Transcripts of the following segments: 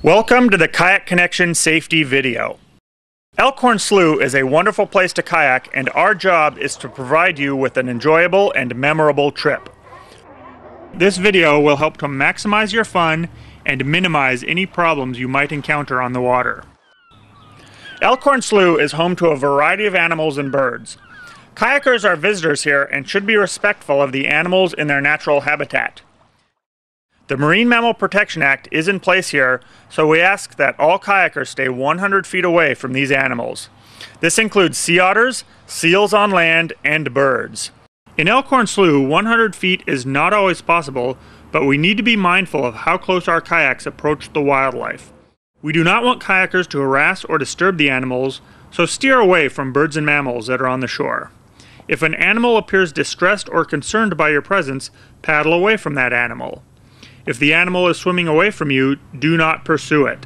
Welcome to the Kayak Connection safety video. Elkhorn Slough is a wonderful place to kayak, and our job is to provide you with an enjoyable and memorable trip. This video will help to maximize your fun and minimize any problems you might encounter on the water. Elkhorn Slough is home to a variety of animals and birds. Kayakers are visitors here and should be respectful of the animals in their natural habitat. The Marine Mammal Protection Act is in place here, so we ask that all kayakers stay 100 feet away from these animals. This includes sea otters, seals on land, and birds. In Elkhorn Slough, 100 feet is not always possible, but we need to be mindful of how close our kayaks approach the wildlife. We do not want kayakers to harass or disturb the animals, so steer away from birds and mammals that are on the shore. If an animal appears distressed or concerned by your presence, paddle away from that animal. If the animal is swimming away from you, do not pursue it.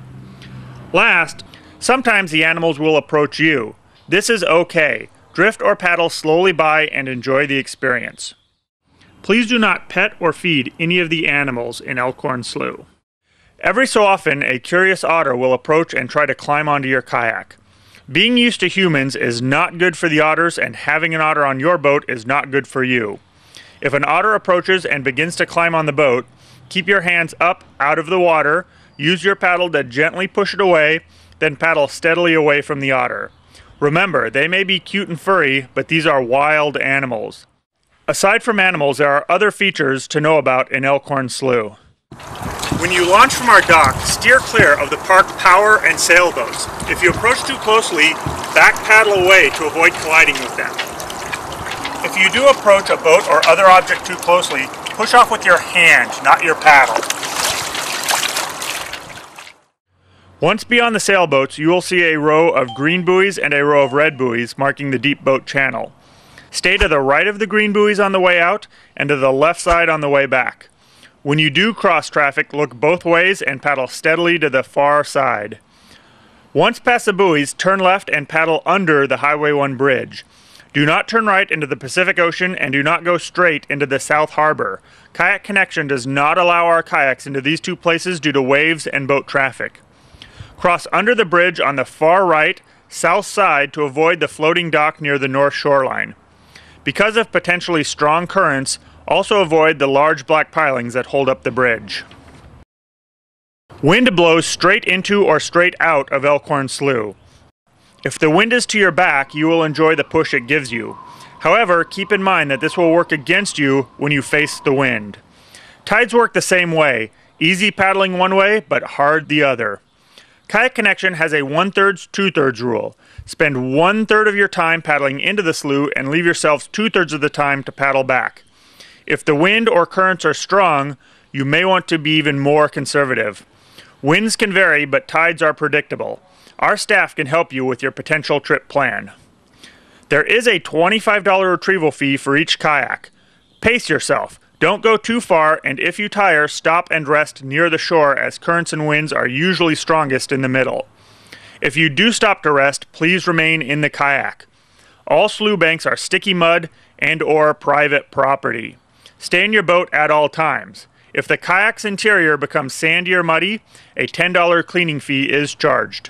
Last, sometimes the animals will approach you. This is okay. Drift or paddle slowly by and enjoy the experience. Please do not pet or feed any of the animals in Elkhorn Slough. Every so often, a curious otter will approach and try to climb onto your kayak. Being used to humans is not good for the otters, and having an otter on your boat is not good for you. If an otter approaches and begins to climb on the boat, keep your hands up out of the water, use your paddle to gently push it away, then paddle steadily away from the otter. Remember, they may be cute and furry, but these are wild animals. Aside from animals, there are other features to know about in Elkhorn Slough. When you launch from our dock, steer clear of the parked power and sailboats. If you approach too closely, back paddle away to avoid colliding with them. If you do approach a boat or other object too closely, push off with your hand, not your paddle. Once beyond the sailboats, you will see a row of green buoys and a row of red buoys marking the deep boat channel. Stay to the right of the green buoys on the way out and to the left side on the way back. When you do cross traffic, look both ways and paddle steadily to the far side. Once past the buoys, turn left and paddle under the Highway 1 bridge. Do not turn right into the Pacific Ocean and do not go straight into the South Harbor. Kayak Connection does not allow our kayaks into these two places due to waves and boat traffic. Cross under the bridge on the far right, south side to avoid the floating dock near the north shoreline. Because of potentially strong currents, also avoid the large black pilings that hold up the bridge. Wind blows straight into or straight out of Elkhorn Slough. If the wind is to your back, you will enjoy the push it gives you. However, keep in mind that this will work against you when you face the wind. Tides work the same way, easy paddling one way, but hard the other. Kayak Connection has a 1/3, 2/3 rule. Spend 1/3 of your time paddling into the slough and leave yourselves 2/3 of the time to paddle back. If the wind or currents are strong, you may want to be even more conservative. Winds can vary, but tides are predictable. Our staff can help you with your potential trip plan. There is a $25 retrieval fee for each kayak. Pace yourself. Don't go too far, and if you tire, stop and rest near the shore as currents and winds are usually strongest in the middle. If you do stop to rest, please remain in the kayak. All slough banks are sticky mud and/or private property. Stay in your boat at all times. If the kayak's interior becomes sandy or muddy, a $10 cleaning fee is charged.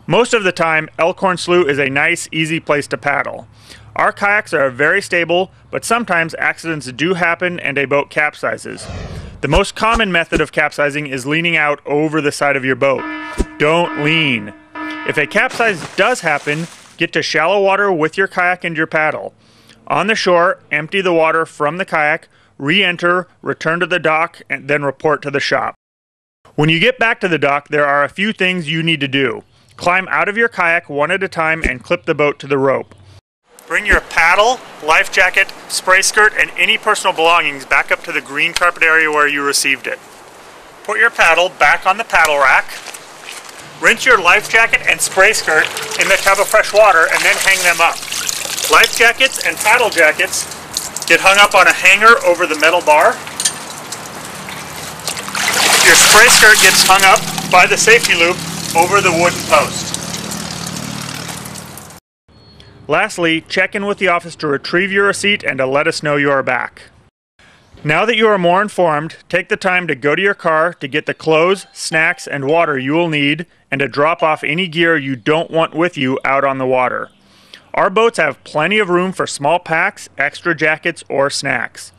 Most of the time, Elkhorn Slough is a nice, easy place to paddle. Our kayaks are very stable, but sometimes accidents do happen and a boat capsizes. The most common method of capsizing is leaning out over the side of your boat. Don't lean. If a capsize does happen, get to shallow water with your kayak and your paddle. On the shore, empty the water from the kayak, re-enter, return to the dock, and then report to the shop. When you get back to the dock, there are a few things you need to do. Climb out of your kayak one at a time and clip the boat to the rope. Bring your paddle, life jacket, spray skirt, and any personal belongings back up to the green carpet area where you received it. Put your paddle back on the paddle rack. Rinse your life jacket and spray skirt in the tub of fresh water and then hang them up. Life jackets and paddle jackets get hung up on a hanger over the metal bar. Your spray skirt gets hung up by the safety loop over the wooden post. Lastly, check in with the office to retrieve your receipt and to let us know you are back. Now that you are more informed, take the time to go to your car to get the clothes, snacks, and water you will need, and to drop off any gear you don't want with you out on the water. Our boats have plenty of room for small packs, extra jackets, or snacks.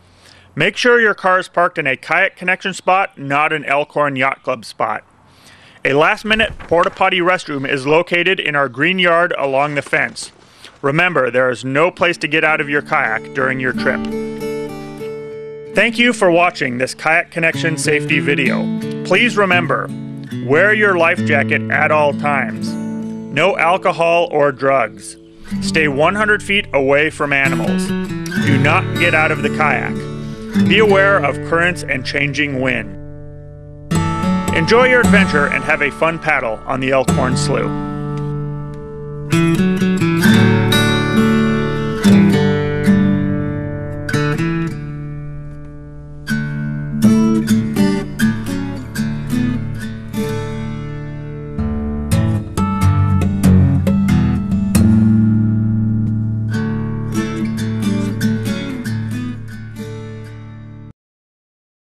Make sure your car is parked in a Kayak Connection spot, not an Elkhorn Yacht Club spot. A last-minute porta-potty restroom is located in our green yard along the fence. Remember, there is no place to get out of your kayak during your trip. Thank you for watching this Kayak Connection safety video. Please remember, wear your life jacket at all times. No alcohol or drugs. Stay 100 feet away from animals. Do not get out of the kayak. Be aware of currents and changing wind. Enjoy your adventure and have a fun paddle on the Elkhorn Slough.